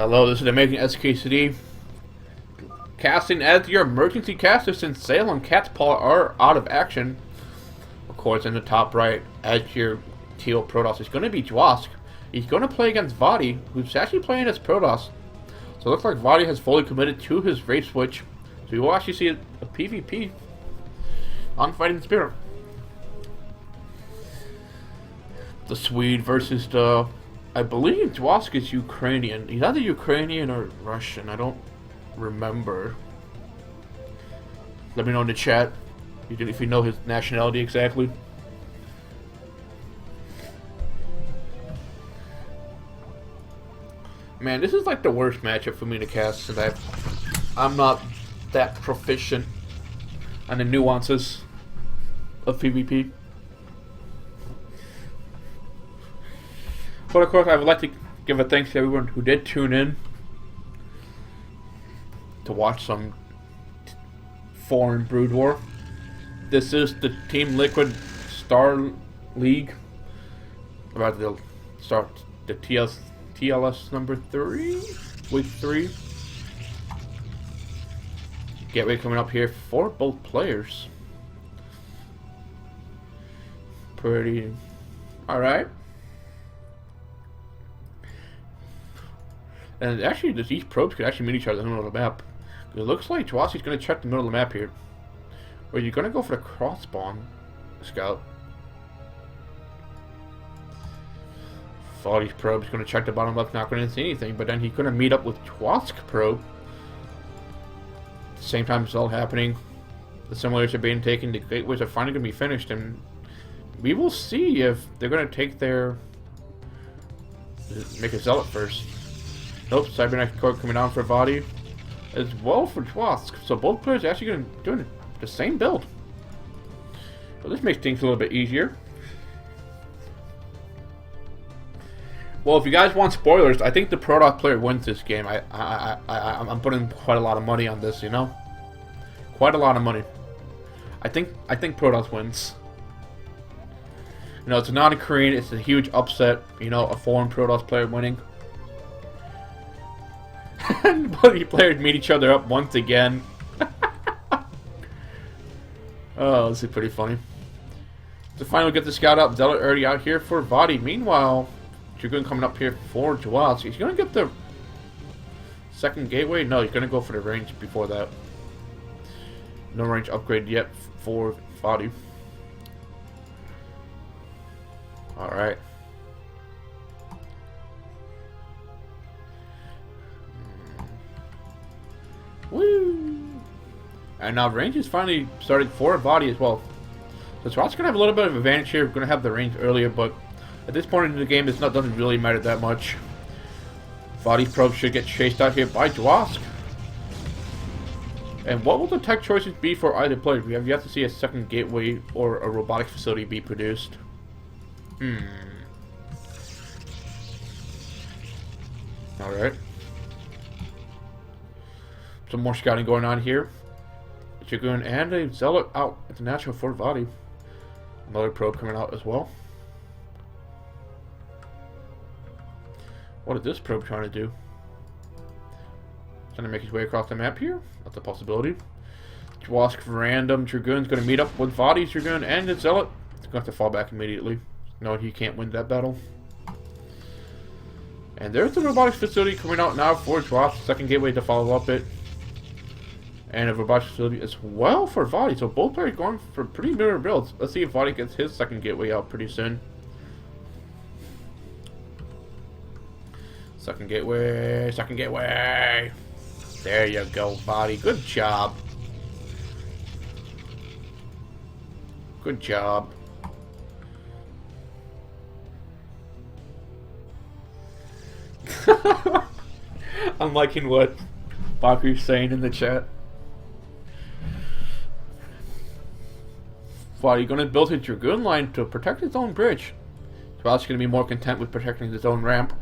Hello, this is Amazing SKCD. Casting as your emergency caster since Sale and Cat's Paw are out of action. Of course, in the top right, as your teal Protoss is going to be Dwask. He's going to play against vOddy, who's actually playing as Protoss. So it looks like vOddy has fully committed to his race switch. So you will actually see a PvP on Fighting Spirit. The Swede versus the... I believe Dwask is Ukrainian. He's either Ukrainian or Russian. I don't remember. Let me know in the chat if you know his nationality exactly. Man, this is like the worst matchup for me to cast since I'm not that proficient on the nuances of PvP. But of course, I would like to give a thanks to everyone who did tune in to watch some foreign Brood War. This is the Team Liquid Star League. About to start the TLS number 3, week 3. Gateway coming up here for both players. Pretty alright. And actually, these probes could actually meet each other in the middle of the map. It looks like Dwaski's going to check the middle of the map here. Or you're going to go for the cross spawn, Scout. vOddy's probe's going to check the bottom left, not going to see anything. But then he's going to meet up with Dwask probe. At the same time it's all happening. The simulators are being taken. The gateways are finally going to be finished. And we will see if they're going to take their... make a Zealot first. Nope, Cybernetic Core coming down for vOddy as well for Dwask. So both players are actually going to do the same build. So this makes things a little bit easier. Well, if you guys want spoilers, I think the Protoss player wins this game. I'm putting quite a lot of money on this, you know? Quite a lot of money. I think Protoss wins. You know, it's not a Korean, it's a huge upset, you know, a foreign Protoss player winning. And both players meet each other up once again. Oh, this is pretty funny. So finally get the scout up. Zealot already out here for vOddy. Meanwhile, Dragoon coming up here for Dwask. He's going to get the second gateway. No, he's going to go for the range before that. No range upgrade yet for vOddy. Alright. Woo! And now range is finally started for vOddy as well. So Dwask's gonna have a little bit of advantage here. We're gonna have the range earlier, but at this point in the game, it doesn't really matter that much. vOddy's probe should get chased out here by Dwask. And what will the tech choices be for either player? We have yet to see a second gateway or a robotics facility be produced. Alright. Some more scouting going on here. Dragoon and a Zealot out at the natural for vOddy. Another probe coming out as well. What is this probe trying to do? Trying to make his way across the map here? That's a possibility. Dwask random Dragoon's going to meet up with vOddy's Dragoon and the Zealot. He's going to have to fall back immediately. No, he can't win that battle. And there's the robotics facility coming out now for Dwask. Second gateway to follow up it. And a robotics facility as well for vOddy. So both players going for pretty mirror builds. Let's see if vOddy gets his second gateway out pretty soon. Second gateway, second gateway. There you go, vOddy. Good job. Good job. I'm liking what Baku's saying in the chat. vOddy going to build his Dragoon line to protect his own bridge. Dwask's going to be more content with protecting his own ramp.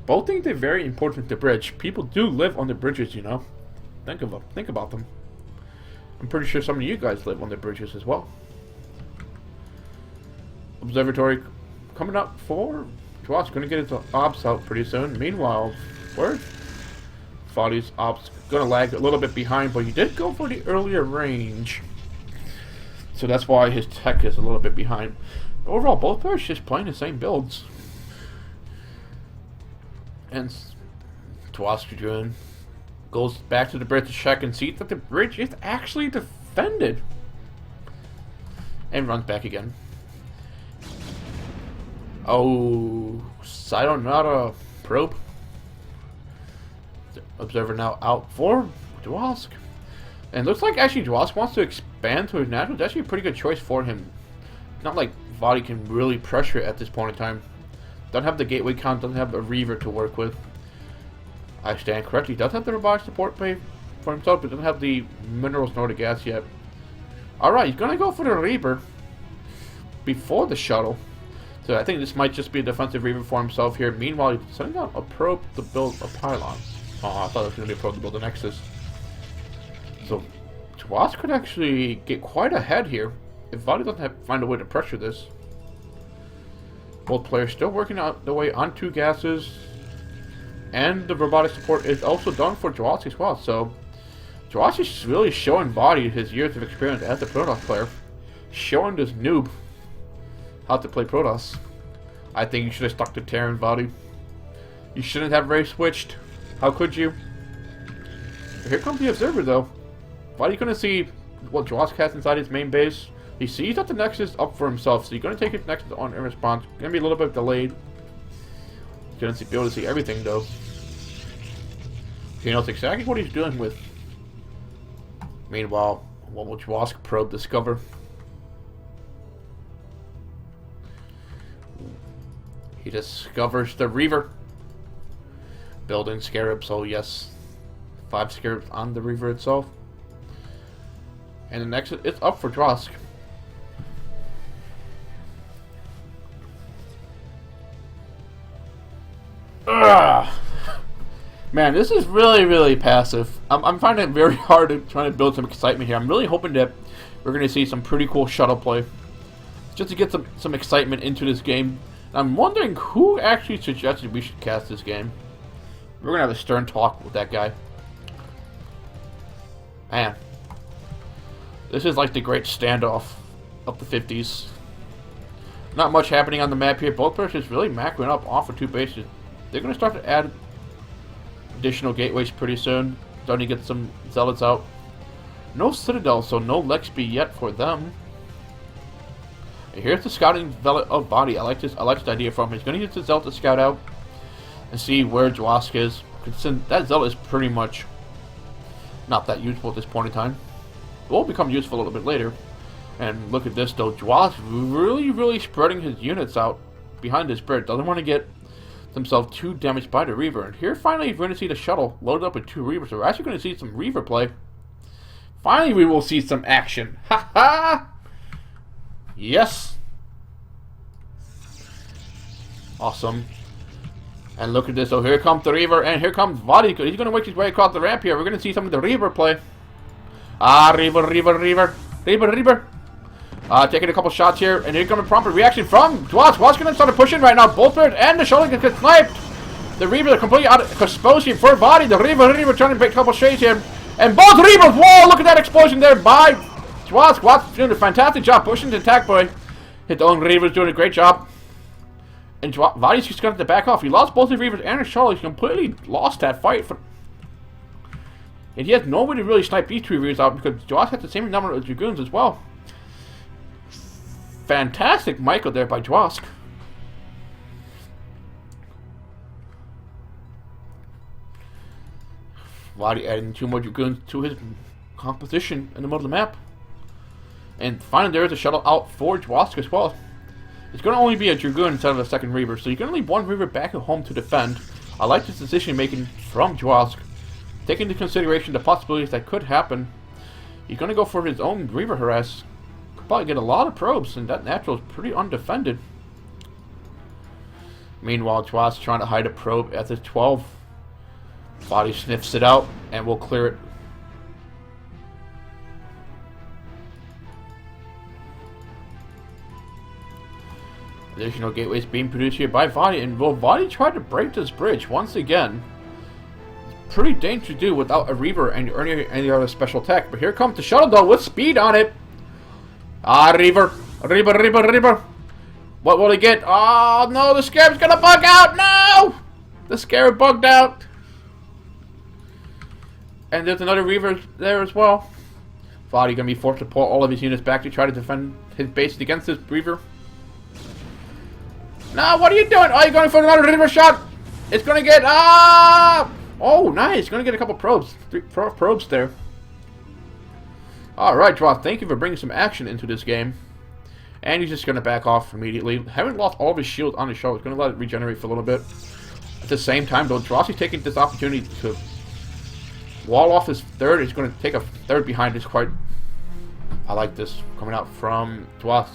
Both things are very important to bridge. People do live on the bridges, you know. Think about them. I'm pretty sure some of you guys live on the bridges as well. Observatory coming up for Dwalk's gonna get his ops out pretty soon. Meanwhile, where vOddy's ops gonna lag a little bit behind, but he did go for the earlier range. So that's why his tech is a little bit behind. Overall, both players just playing the same builds. And Dwalk goes back to the bridge to check and see that the bridge is actually defended. And runs back again. Oh, Sayonara probe. Observer now out for Dwalk. And looks like actually Dwalk wants to expand to his natural. It's actually a pretty good choice for him. Not like vOddy can really pressure it at this point in time. Doesn't have the gateway count, doesn't have a Reaver to work with. I stand corrected. He does have the robotic support play for himself, but doesn't have the minerals nor the gas yet. Alright, he's gonna go for the Reaver before the shuttle. So I think this might just be a defensive Reaver for himself here. Meanwhile, he's sending out a probe to build a pylon. Oh, I thought it was gonna be a probe to build a Nexus. So Dwalk could actually get quite ahead here if vOddy doesn't find a way to pressure this. Both players still working out the way on 2 gases. And the robotic support is also done for Dwalk as well. So Dwalk is really showing vOddy his years of experience as a Protoss player. Showing this noob how to play Protoss. I think you should have stuck to Terran, vOddy. You shouldn't have race switched. How could you? Here comes the Observer though. vOddy gonna see what Dwalk has inside his main base. He sees that the Nexus up for himself, so he's gonna take his Nexus on in response. Gonna be a little bit delayed. He's gonna be able to see everything though. He knows exactly what he's dealing with. Meanwhile, what will Dwalk probe discover? He discovers the Reaver. Building Scarab, so yes. 5 Scarabs on the Reaver itself. And the next, it's up for Dwalk. Ugh. Man, this is really passive. I'm finding it very hard to try to build some excitement here. I'm really hoping that we're going to see some pretty cool shuttle play. Just to get some excitement into this game. I'm wondering who actually suggested we should cast this game. We're going to have a stern talk with that guy. Man. This is like the great standoff of the 50s. Not much happening on the map here. Both players just really macroing up off of 2 bases. They're going to start to add additional gateways pretty soon. Starting to get some zealots out. No Citadel, so no Lexby yet for them. And here's the scouting zealot of vOddy. I like this idea from him. He's going to use the zealot to scout out and see where Dwalk is. That zealot is pretty much not that useful at this point in time. It will become useful a little bit later. And look at this though. Dwalk really spreading his units out behind this bridge. Doesn't want to get himself too damaged by the Reaver. And here finally we're going to see the shuttle loaded up with 2 Reavers. So we're actually going to see some Reaver play. Finally we will see some action. Ha ha! Yes! Awesome. And look at this. So here comes the Reaver and here comes vOddy. He's going to work his way across the ramp here. We're going to see some of the Reaver play. Ah, Reaver. Taking a couple shots here, and here comes a prompt reaction from Dwalk. Dwalk's going to start pushing right now. Both players and the shuttle get sniped. The Reaver are completely out of exposure for vOddy. The Reaver trying to make a couple shades here. And both Reavers, whoa, look at that explosion there by Dwalk. Dwalk's doing a fantastic job pushing the attack boy. Hit the own Reaver's doing a great job. And vOddy's just going to back off. He lost both the Reavers and his shuttle. He's completely lost that fight. And he has no way to really snipe these 2 Reavers out because Dwalk has the same number of Dragoons as well. Fantastic Michael there by Dwalk. vOddy adding 2 more Dragoons to his composition in the middle of the map. And finally there is a shuttle out for Dwalk as well. It's going to only be a Dragoon instead of a second Reaver, so you're going to leave 1 Reaver back at home to defend. I like this decision making from Dwalk. Taking into consideration the possibilities that could happen, he's going to go for his own Reaver harass. Could probably get a lot of probes, and that natural is pretty undefended. Meanwhile, Dwalk's trying to hide a probe at the 12. vOddy sniffs it out, and will clear it. Additional gateways being produced here by vOddy, and will vOddy try to break this bridge once again? Pretty dangerous to do without a Reaver and any other special tech. But here comes the shuttle though with speed on it. Ah, Reaver. Reaver. What will he get? Oh no, the Scarab's gonna bug out! No! The Scarab bugged out. And there's another Reaver there as well. vOddy gonna be forced to pull all of his units back to try to defend his base against this Reaver. No, what are you doing? Oh, you're going for another Reaver shot! It's gonna get... Ah! Oh, nice. Gonna get a couple probes. 3 probes there. Alright, Draw. Thank you for bringing some action into this game. And he's just gonna back off immediately. Having lost all of his shield on his shuttle, he's gonna let it regenerate for a little bit. At the same time, though, Drossie's taking this opportunity to wall off his third. He's gonna take a third behind this quite... I like this coming out from Dross.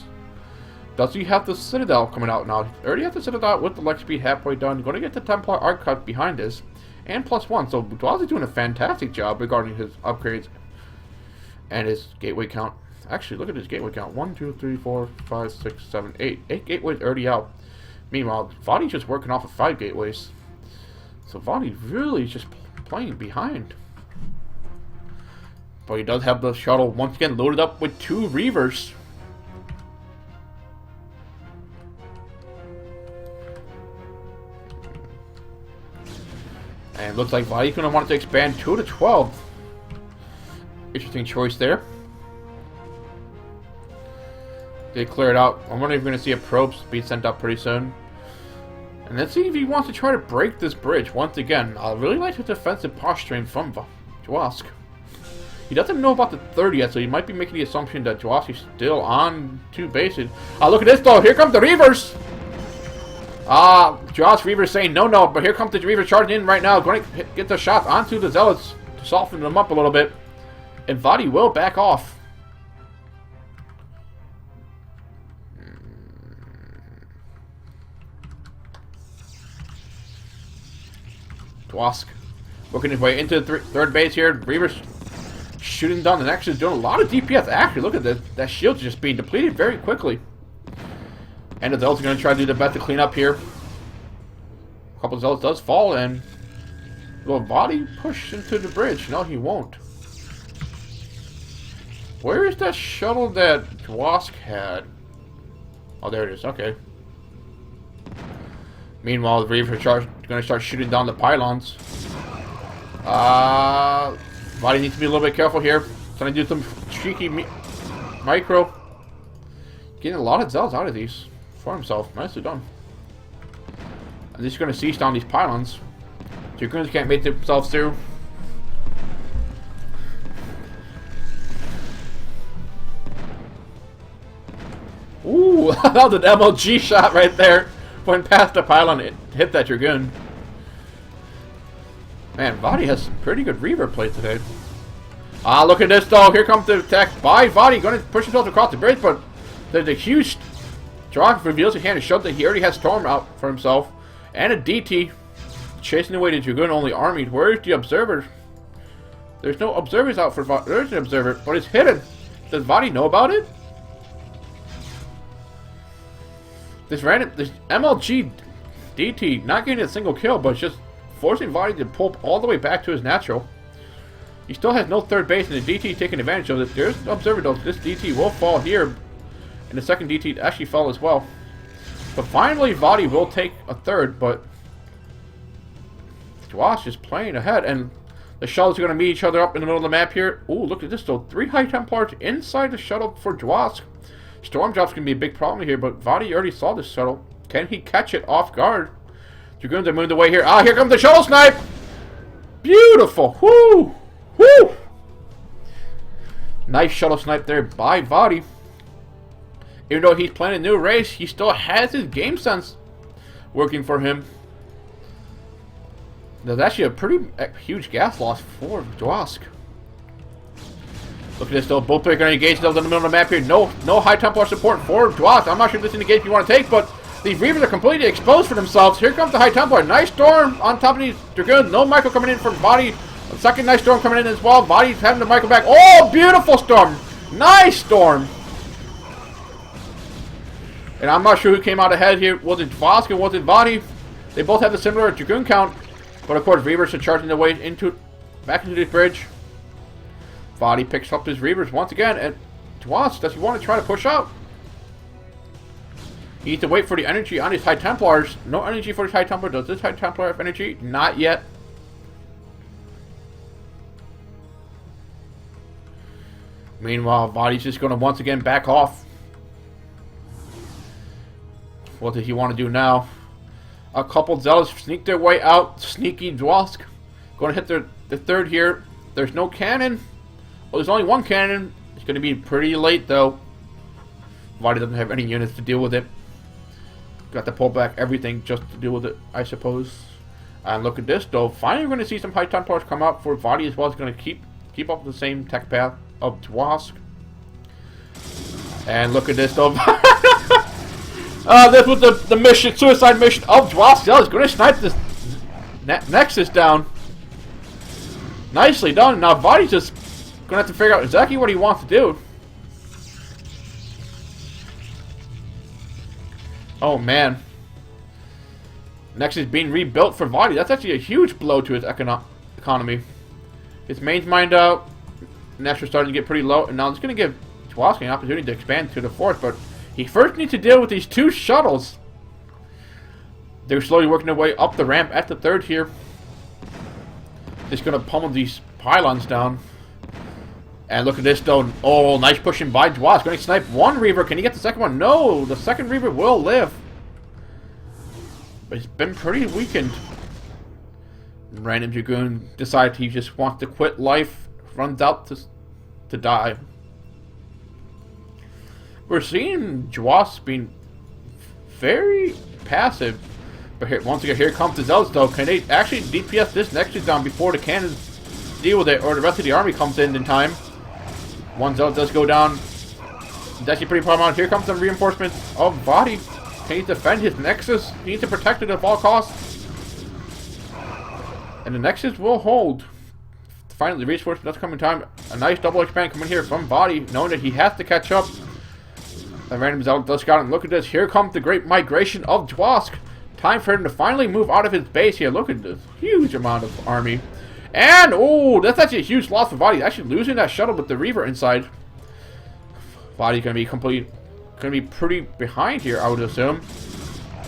Does he have the Citadel coming out now? He already has the Citadel with the leg speed halfway done. Going to get the Templar Arc Cut behind this. And +1. So Dross is doing a fantastic job regarding his upgrades and his gateway count. Actually, look at his gateway count. 1, 2, 3, 4, 5, 6, 7, 8. 8 gateways already out. Meanwhile, vOddy's just working off of 5 gateways. So vOddy really is just playing behind. But he does have the shuttle once again loaded up with 2 Reavers. And it looks like vOddy's going to want to expand 2 to 12. Interesting choice there. They clear it out. I'm wondering if we're going to see a probe be sent up pretty soon. And let's see if he wants to try to break this bridge once again. I really like the defensive posturing from Jawask. He doesn't know about the 3rd yet, so he might be making the assumption that Jawask is still on 2 bases. Look at this though. Here come the Reavers. Jawask Reaver saying no, but here comes the Reaver charging in right now. Going to get the shots onto the Zealots to soften them up a little bit. And vOddy will back off. Jawask working his way into the 3rd base here. Reaver's shooting down the Nexus, doing a lot of DPS. Actually, look at this. That shield's just being depleted very quickly. And the Zealots are going to try to do their best to clean up here. A couple of Zealots does fall, and will vOddy push into the bridge? No, he won't. Where is that shuttle that Jawask had? Oh, there it is. Okay. Meanwhile, the Reaver's going to start shooting down the pylons. vOddy needs to be a little bit careful here. Trying to do some cheeky micro. Getting a lot of Zealots out of these for himself. Nicely done. And he's going to siege down these pylons. Dragoons can't make themselves through. Ooh, that was an MLG shot right there. Went past the pylon, it hit that Dragoon. Man, vOddy has some pretty good Reaver play today. Look at this though. Here comes the attack by vOddy. Going to push himself across the bridge, but there's a huge Dragon reveals his hand to show that he already has Storm out for himself. And a DT chasing away the Dragoon only army. Where is the Observer? There's no Observers out for vOddy. There's an Observer, but it's hidden. Does vOddy know about it? This MLG DT not getting a single kill, but just forcing vOddy to pull all the way back to his natural. He still has no 3rd base, and the DT taking advantage of it. There's an Observer though. This DT will fall here. And the 2nd DT actually fell as well. But finally, vOddy will take a 3rd, but Jawask is playing ahead, and the shuttles are going to meet each other up in the middle of the map here. Ooh, look at this though. 3 High Templars inside the shuttle for Jawask. Storm Drop's going to be a big problem here, but vOddy already saw this shuttle. Can he catch it off guard? Dragoons are moving away here. Here comes the shuttle snipe! Beautiful! Woo! Woo! Nice shuttle snipe there by vOddy. Even though he's playing a new race, he still has his game sense working for him. There's actually a pretty huge gas loss for Jawask. Look at this though. Both players are going to engage themselves in the middle of the map here. No High Templar support for Jawask. I'm not sure if this is an engagement you want to take, but these Reavers are completely exposed for themselves. Here comes the High Templar. Nice Storm on top of these Dragoons. No Micro coming in from vOddy. A 2nd nice Storm coming in as well. vOddy's having the Micro back. Oh, beautiful Storm. Nice Storm. And I'm not sure who came out ahead here. Was it Dwosk or was it vOddy? They both have a similar Dragoon count. But of course, Reavers are charging their way back into this bridge. vOddy picks up his Reavers once again. And Dwosk, does he want to try to push out? He needs to wait for the energy on his High Templars. No energy for his High Templar. Does this High Templar have energy? Not yet. Meanwhile, vOddy's just going to once again back off. What does he want to do now? A couple Zealots sneak their way out. Sneaky Dwosk. Going to hit the third here. There's no cannon. Well, there's only one cannon. It's going to be pretty late, though. vOddy doesn't have any units to deal with it. Got to pull back everything just to deal with it, I suppose. And look at this, though. Finally, we're going to see some High Templars come out for vOddy as well. It's going to keep up the same tech path of Dwosk. And look at this, though. This was the mission, suicide mission of Dwosk. He's going to snipe this Nexus down. Nicely done. Now vOddy's just going to have to figure out exactly what he wants to do. Oh man. Nexus being rebuilt for vOddy. That's actually a huge blow to his economy. His main's mined out. Nexus starting to get pretty low. And now it's going to give Dwosk an opportunity to expand to the fourth. But he first needs to deal with these two shuttles. They're slowly working their way up the ramp at the third here. Just going to pummel these pylons down. And look at this, though. Oh, nice pushing by Dwosk. Going to snipe one Reaver. Can he get the second one? No, the second Reaver will live. But he's been pretty weakened. Random Dragoon decides he just wants to quit life. Runs out to die. We're seeing Dwosk being very passive. But here, once again, here comes the Zealots, though. Can they actually DPS this Nexus down before the cannons deal with it, or the rest of the army comes in time? One Zealot does go down. It's actually pretty problematic. Here comes some reinforcements of vOddy. Can he defend his Nexus? He needs to protect it at all costs. And the Nexus will hold. Finally, the reinforcement does come in time. A nice double expand coming here from vOddy, knowing that he has to catch up. The random Zealot does scout, and look at this. Here comes the great migration of Dwosk. Time for him to finally move out of his base here. Look at this huge amount of army. And, oh, that's actually a huge loss for vOddy. Actually losing that shuttle with the Reaver inside. vOddy's going to be pretty behind here, I would assume.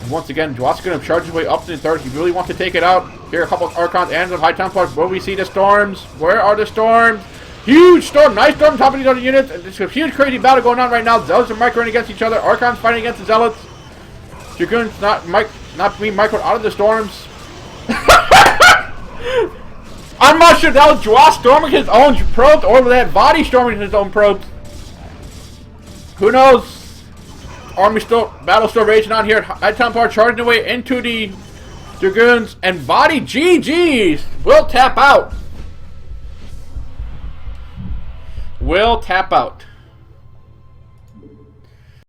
And once again, Dwosk's going to charge his way up to the third. He really wants to take it out. Here are a couple of Archons and some High Templars. Will we see the storms? Where are the storms? Huge storm. Nice storm top of these other units. And there's a huge crazy battle going on right now. Zealots are microing against each other. Archons fighting against the Zealots. Dragoons not being microed out of the storms. I'm not sure that was Dwosk storming his own probes or that vOddy storming his own probes. Who knows? Battle still raging on here. High Templar charging away into the Dragoons, and vOddy GG's will tap out. Will tap out.